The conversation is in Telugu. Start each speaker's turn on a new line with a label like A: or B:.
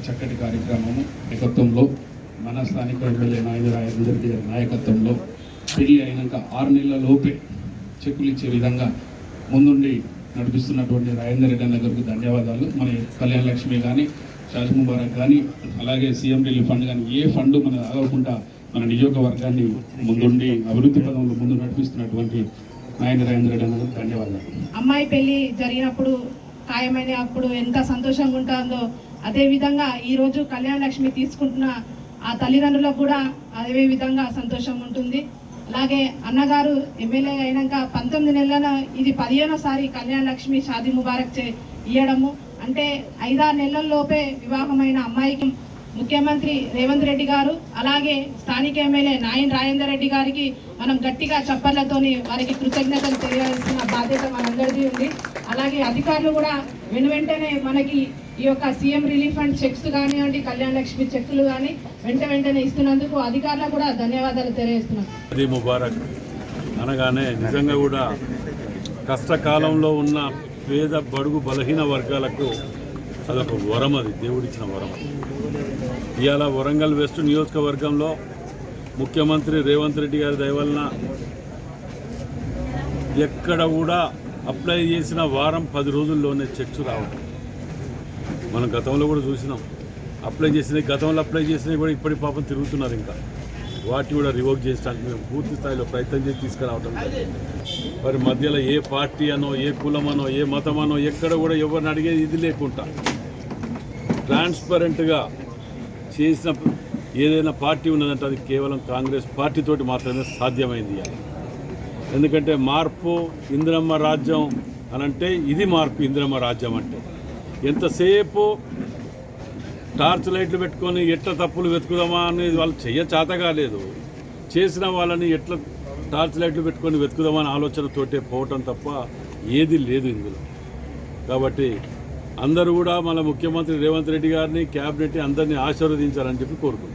A: చక్కటి కార్యక్రమము నాయకత్వంలో మన స్థానిక ఎమ్మెల్యే రాజేందర్ రెడ్డి గారి నాయకత్వంలో పెళ్లి అయినాక 6 నెలల లోపే చెక్కులు ఇచ్చే విధంగా ముందుండి నడిపిస్తున్నటువంటి రాజేందర్ రెడ్డి అన్న గారికి ధన్యవాదాలు. మన కళ్యాణ లక్ష్మి కానీ, షాదీ ముబారక్ కానీ, అలాగే సీఎం రిలీఫ్ ఫండ్ కానీ ఏ ఫండ్ మన ఆగకుండా మన నియోజకవర్గాన్ని ముందుండి అభివృద్ధి పదంలో ముందు నడిపిస్తున్నటువంటి రాజేందర్ రెడ్డి అన్న గారికి ధన్యవాదాలు.
B: అమ్మాయి పెళ్లి జరిగినప్పుడు ఖాయమైన అప్పుడు ఎంత సంతోషంగా ఉంటుందో అదేవిధంగా ఈరోజు కళ్యాణ లక్ష్మి తీసుకుంటున్న ఆ తల్లిదండ్రులకు కూడా అదే విధంగా సంతోషం ఉంటుంది. అలాగే అన్నగారు ఎమ్మెల్యే అయినాక 19 నెలల ఇది 15వ కళ్యాణ లక్ష్మి షాదీ ముబారక్ ఇవ్వడము అంటే 5-6 నెలల లోపే వివాహమైన అమ్మాయికి ముఖ్యమంత్రి రేవంత్ రెడ్డి గారు అలాగే స్థానిక ఎమ్మెల్యే రాజేందర్ రెడ్డి గారికి మనం గట్టిగా చప్పర్లతోని వారికి కృతజ్ఞతలు తెలియాల్సిన బాధ్యత మనందరిది ఉంది. అలాగే అధికారులు కూడా వెంటనే మనకి ఈ యొక్క సీఎం రిలీఫ్ ఫండ్ చెక్స్ కానివ్వండి, కళ్యాణ లక్ష్మి చెక్కులు కానీ వెంటనే ఇస్తున్నందుకు అధికారులకు కూడా ధన్యవాదాలు తెలియజేస్తున్నాం.
C: షాదీ ముబారక్ అనగానే నిజంగా కూడా కష్టకాలంలో ఉన్న పేద బడుగు బలహీన వర్గాలకు అదొక వరం, అది దేవుడిచ్చిన వరం. ఇవాళ వరంగల్ వెస్ట్ నియోజకవర్గంలో ముఖ్యమంత్రి రేవంత్ రెడ్డి గారి దయ వలన ఎక్కడ కూడా అప్లై చేసిన వారం 10 రోజుల్లోనే చెక్స్ రావడం మనం గతంలో కూడా చూసినాం. గతంలో అప్లై చేసినవి కూడా ఇప్పటి పాపం తిరుగుతున్నారు. ఇంకా వాటిని కూడా రివోక్ చేయడానికి మేము పూర్తి స్థాయిలో ప్రయత్నం చేసి తీసుకురావడం. మరి మధ్యలో ఏ పార్టీ అనో, ఏ కులమనో, ఏ మతమనో ఎక్కడ కూడా ఎవరిని అడిగేది ఇది లేకుండా ట్రాన్స్పరెంట్గా చేసిన ఏదైనా పార్టీ ఉన్నదంటే అది కేవలం కాంగ్రెస్ పార్టీతోటి మాత్రమే సాధ్యమైంది. ఎందుకంటే మార్పు ఇందిరమ్మ రాజ్యం అనంటే ఇది మార్పు. ఇందిరమ్మ రాజ్యం అంటే ఎంతసేపు టార్చ్ లైట్లు పెట్టుకొని ఎట్లా తప్పులు వెతుకుదామా అనేది వాళ్ళు చేత కాలేదు. చేసిన వాళ్ళని ఎట్లా టార్చ్ లైట్లు పెట్టుకొని వెతుకుదామా అనే ఆలోచనతోటే పోవటం తప్ప ఏది లేదు ఇందులో. కాబట్టి అందరూ కూడా మన ముఖ్యమంత్రి రేవంత్ రెడ్డి గారిని, క్యాబినెట్ని అందరినీ ఆశీర్వదించాలని చెప్పి కోరుకుంటున్నాను.